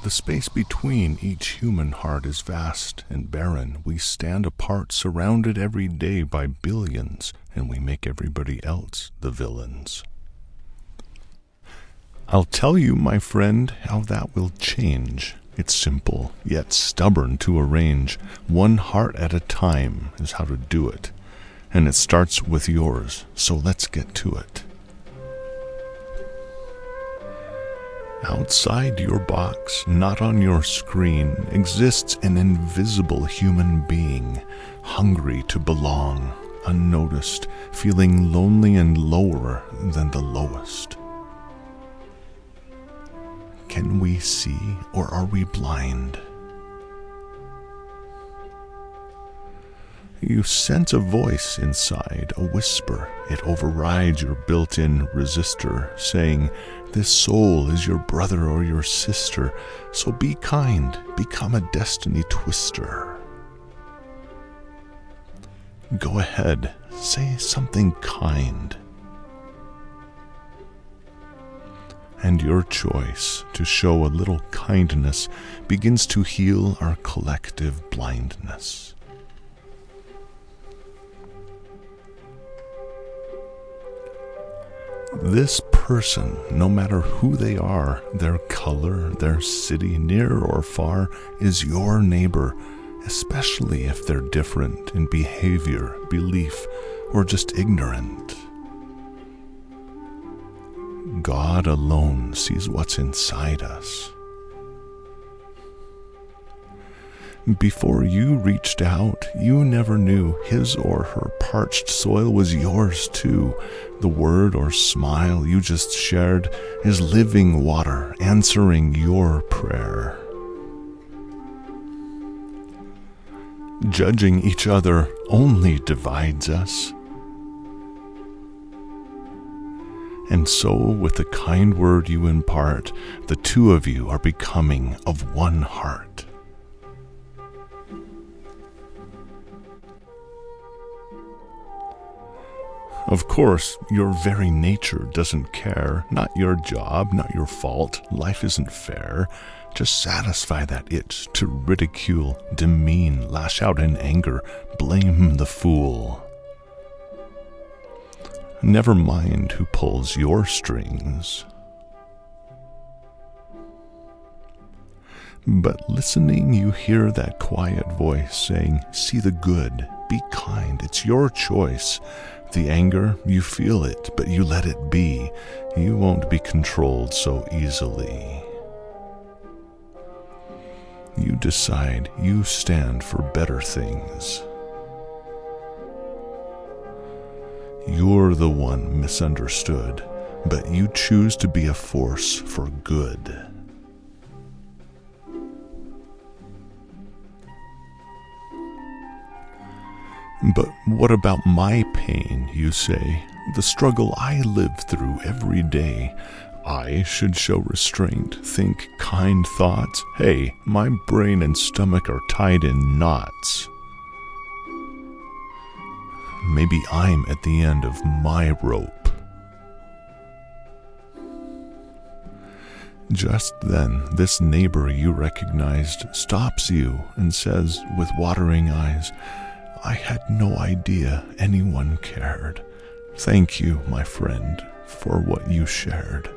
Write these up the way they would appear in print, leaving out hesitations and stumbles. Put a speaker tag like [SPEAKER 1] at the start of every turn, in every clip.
[SPEAKER 1] The space between each human heart is vast and barren. We stand apart, surrounded every day by billions, and we make everybody else the villains. I'll tell you, my friend, how that will change. It's simple, yet stubborn to arrange. One heart at a time is how to do it. And it starts with yours, so let's get to it. Outside your box, not on your screen, exists an invisible human being, hungry to belong, unnoticed, feeling lonely and lower than the lowest. Can we see, or are we blind? You sense a voice inside, a whisper. It overrides your built-in resistor, saying, "This soul is your brother or your sister, so be kind, become a destiny twister." Go ahead, say something kind. And your choice to show a little kindness begins to heal our collective blindness. This person, no matter who they are, their color, their city, near or far, is your neighbor, especially if they're different in behavior, belief, or just ignorant. God alone sees what's inside us. Before you reached out, you never knew his or her parched soil was yours too. The word or smile you just shared is living water answering your prayer. Judging each other only divides us. And so, with the kind word you impart, the two of you are becoming of one heart. Of course, your very nature doesn't care. Not your job, not your fault. Life isn't fair. Just satisfy that itch to ridicule, demean, lash out in anger, blame the fool. Never mind who pulls your strings. But listening, you hear that quiet voice saying, "See the good, be kind, it's your choice." The anger, you feel it, but you let it be. You won't be controlled so easily. You decide you stand for better things. You're the one misunderstood, but you choose to be a force for good. But what about my pain, you say, the struggle I live through every day? I should show restraint, think kind thoughts. Hey, my brain and stomach are tied in knots. Maybe I'm at the end of my rope. Just then, this neighbor you recognized stops you and says with watering eyes, "I had no idea anyone cared. Thank you, my friend, for what you shared."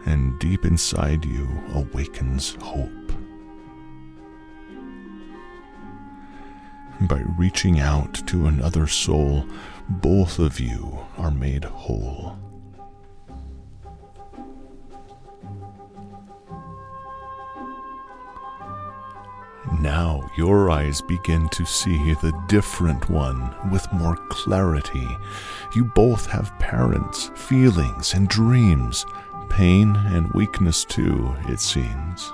[SPEAKER 1] And deep inside you awakens hope. By reaching out to another soul, both of you are made whole. Now your eyes begin to see the different one with more clarity. You both have parents, feelings, and dreams, pain and weakness too, it seems.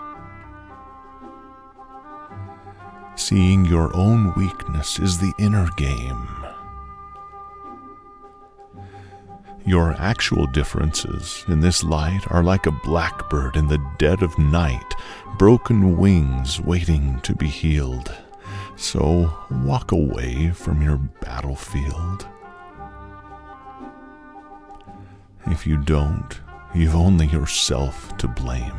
[SPEAKER 1] Seeing your own weakness is the inner game. Your actual differences in this light are like a blackbird in the dead of night, broken wings waiting to be healed. So walk away from your battlefield. If you don't, you've only yourself to blame.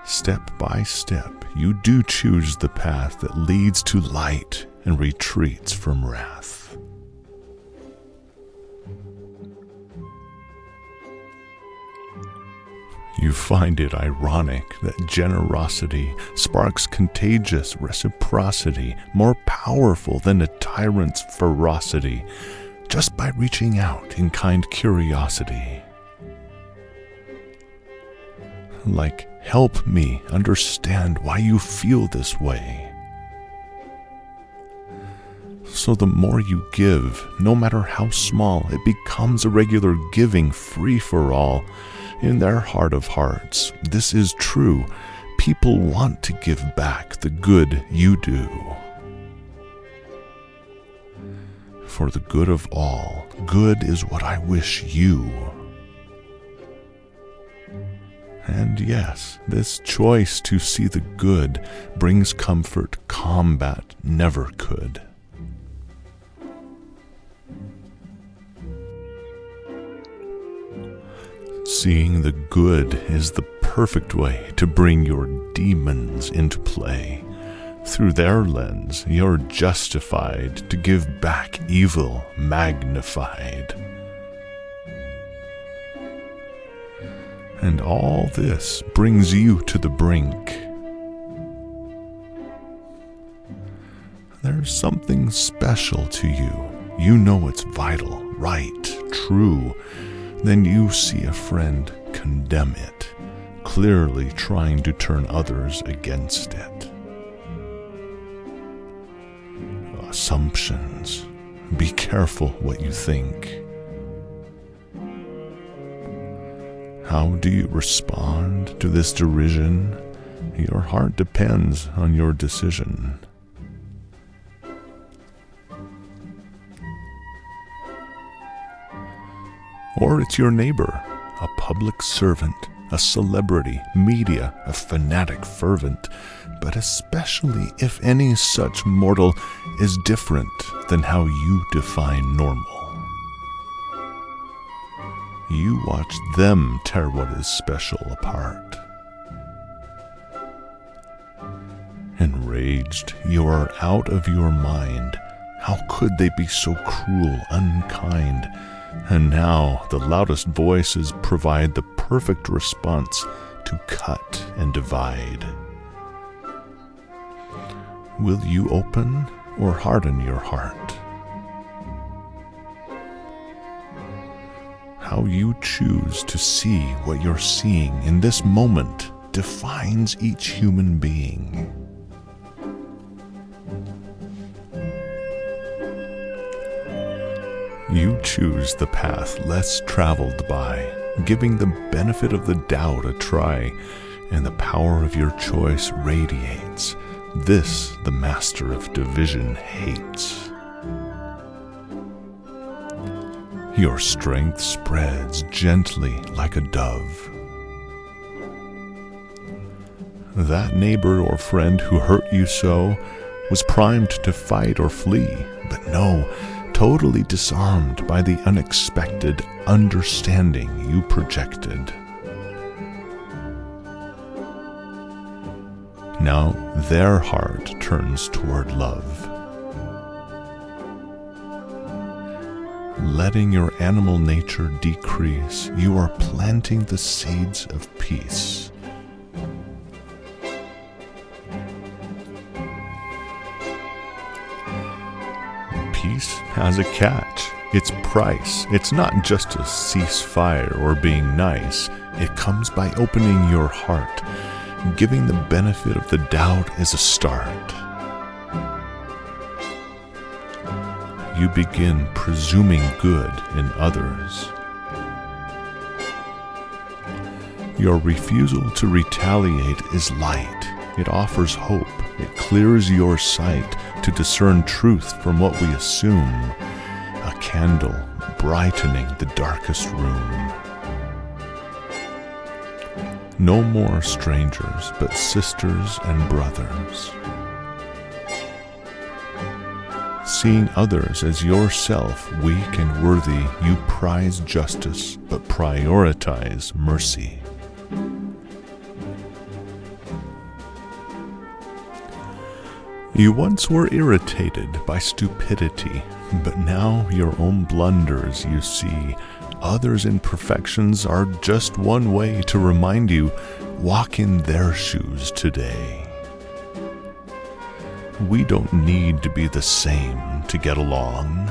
[SPEAKER 1] Step by step, you do choose the path that leads to light and retreats from wrath. You find it ironic that generosity sparks contagious reciprocity more powerful than a tyrant's ferocity, just by reaching out in kind curiosity. Like, help me understand why you feel this way. So the more you give, no matter how small, it becomes a regular giving free for all. In their heart of hearts, this is true. People want to give back the good you do. For the good of all, good is what I wish you. And yes, this choice to see the good brings comfort combat never could. Seeing the good is the perfect way to bring your demons into play. Through their lens, you're justified to give back evil magnified. And all this brings you to the brink. There's something special to you. You know it's vital, right, true. Then you see a friend condemn it, clearly trying to turn others against it. Assumptions. Be careful what you think. How do you respond to this derision? Your heart depends on your decision. Or it's your neighbor, a public servant, a celebrity, media, a fanatic fervent, but especially if any such mortal is different than how you define normal. You watch them tear what is special apart. Enraged, you are out of your mind. How could they be so cruel, unkind? And now the loudest voices provide the perfect response to cut and divide. Will you open or harden your heart? How you choose to see what you're seeing in this moment defines each human being. You choose the path less traveled by, giving the benefit of the doubt a try, and the power of your choice radiates. This the master of division hates. Your strength spreads gently like a dove. That neighbor or friend who hurt you so was primed to fight or flee, but no, totally disarmed by the unexpected understanding you projected. Now their heart turns toward love. Letting your animal nature decrease, you are planting the seeds of peace. Peace has a catch. Its price. It's not just to cease fire or being nice. It comes by opening your heart. Giving the benefit of the doubt is a start. You begin presuming good in others. Your refusal to retaliate is light. It offers hope. It clears your sight to discern truth from what we assume. A candle brightening the darkest room. No more strangers, but sisters and brothers. Seeing others as yourself, weak and worthy, you prize justice, but prioritize mercy. You once were irritated by stupidity, but now your own blunders you see. Others' imperfections are just one way to remind you, walk in their shoes today. We don't need to be the same to get along.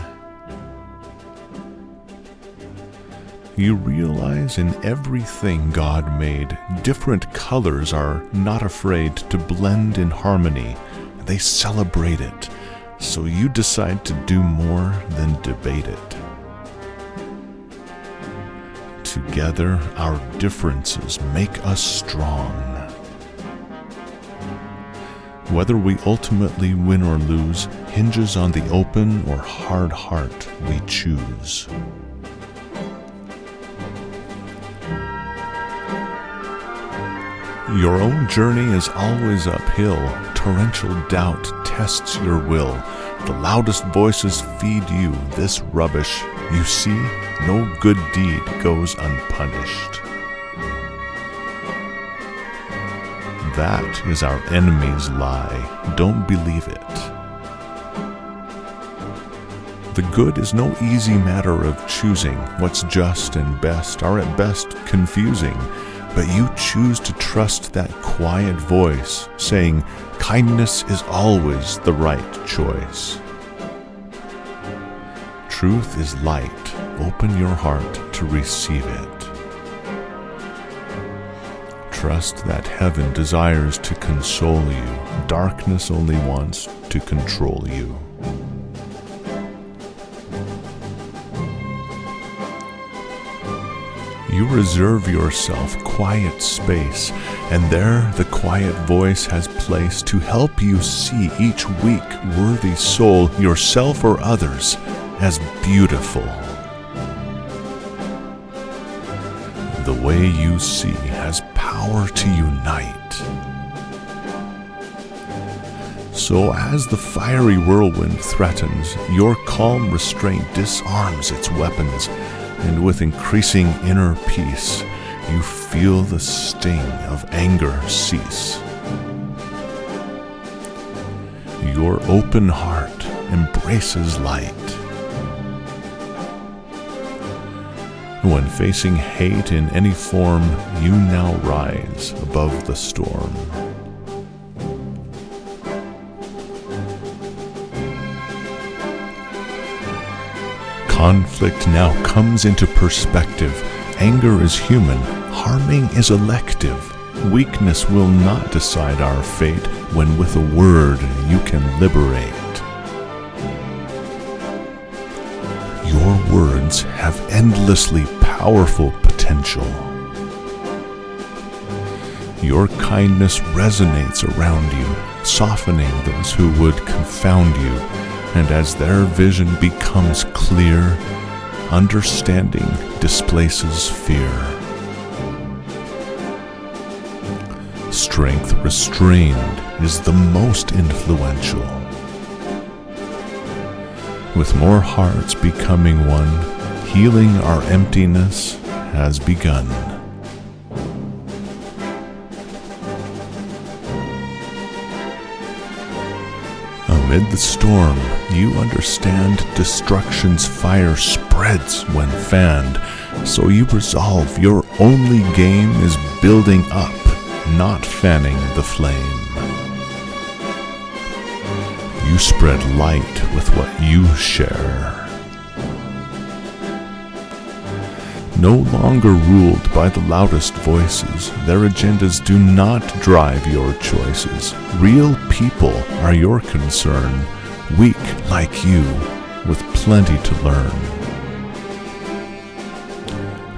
[SPEAKER 1] You realize in everything God made, different colors are not afraid to blend in harmony. They celebrate it, so you decide to do more than debate it. Together, our differences make us strong. Whether we ultimately win or lose hinges on the open or hard heart we choose. Your own journey is always uphill. Torrential doubt tests your will. The loudest voices feed you this rubbish. You see, no good deed goes unpunished. That is our enemy's lie. Don't believe it. The good is no easy matter of choosing. What's just and best are at best confusing. But you choose to trust that quiet voice saying, kindness is always the right choice. Truth is light. Open your heart to receive it. Trust that heaven desires to console you. Darkness only wants to control you. You reserve yourself quiet space, and there the quiet voice has place to help you see each weak, worthy soul, yourself or others, as beautiful. The way you see has power to unite. So as the fiery whirlwind threatens, your calm restraint disarms its weapons, and with increasing inner peace, you feel the sting of anger cease. Your open heart embraces light. When facing hate in any form, you now rise above the storm. Conflict now comes into perspective. Anger is human, harming is elective. Weakness will not decide our fate when with a word you can liberate. Your words have endlessly powerful potential. Your kindness resonates around you, softening those who would confound you. And as their vision becomes clear, understanding displaces fear. Strength restrained is the most influential. With more hearts becoming one, healing our emptiness has begun. Amid the storm, you understand destruction's fire spreads when fanned, so you resolve your only game is building up, not fanning the flame. You spread light with what you share. No longer ruled by the loudest voices, their agendas do not drive your choices. Real people are your concern, weak like you, with plenty to learn.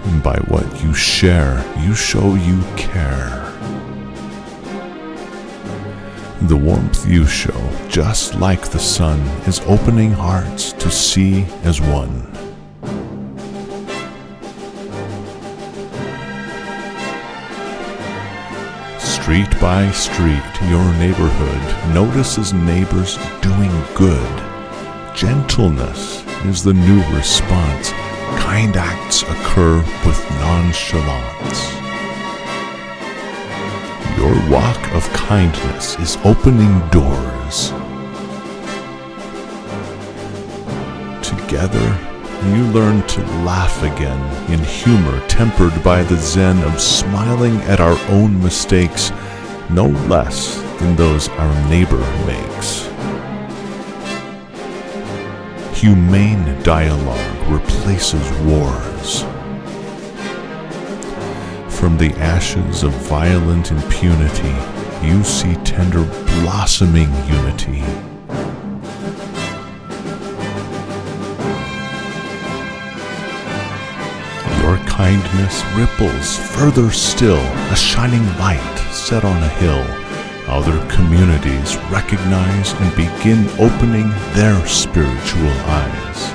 [SPEAKER 1] And by what you share, you show you care. The warmth you show, just like the sun, is opening hearts to see as one. Street by street, your neighborhood notices neighbors doing good. Gentleness is the new response. Kind acts occur with nonchalance. Your walk of kindness is opening doors. Together, you learn to laugh again in humor tempered by the zen of smiling at our own mistakes, no less than those our neighbor makes. Humane dialogue replaces wars. From the ashes of violent impunity, you see tender blossoming unity. Your kindness ripples further still, a shining light set on a hill. Other communities recognize and begin opening their spiritual eyes.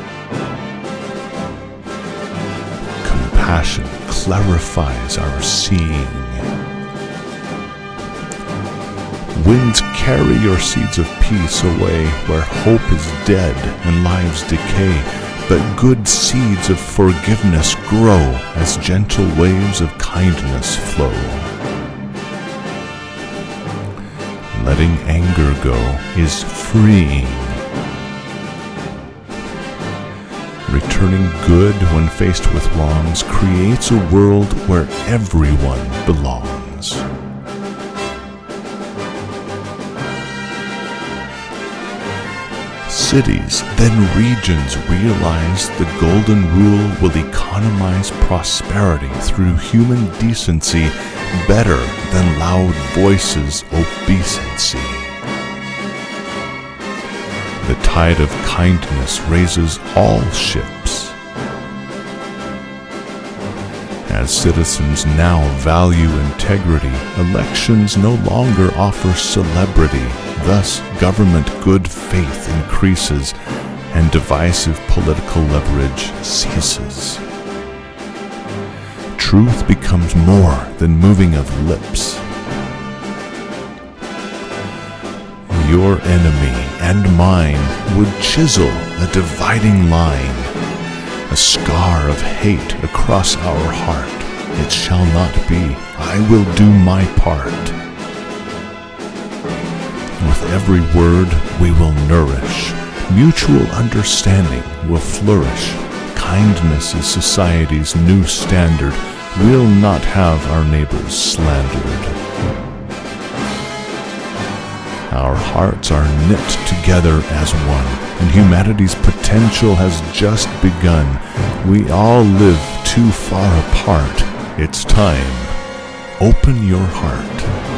[SPEAKER 1] Compassion clarifies our seeing. Winds carry your seeds of peace away where hope is dead and lives decay, but good seeds of forgiveness grow as gentle waves of kindness flow. Letting anger go is freeing. Returning good when faced with wrongs creates a world where everyone belongs. Cities, then regions realize the golden rule will economize prosperity through human decency better than loud voices' obeisance. The tide of kindness raises all ships. As citizens now value integrity, elections no longer offer celebrity. Thus, government good faith increases and divisive political leverage ceases. Truth becomes more than moving of lips. Your enemy and mine would chisel a dividing line, a scar of hate across our heart. It shall not be. I will do my part. With every word we will nourish. Mutual understanding will flourish. Kindness is society's new standard. We'll not have our neighbors slandered. Our hearts are knit together as one, and humanity's potential has just begun. We all live too far apart. It's time. Open your heart.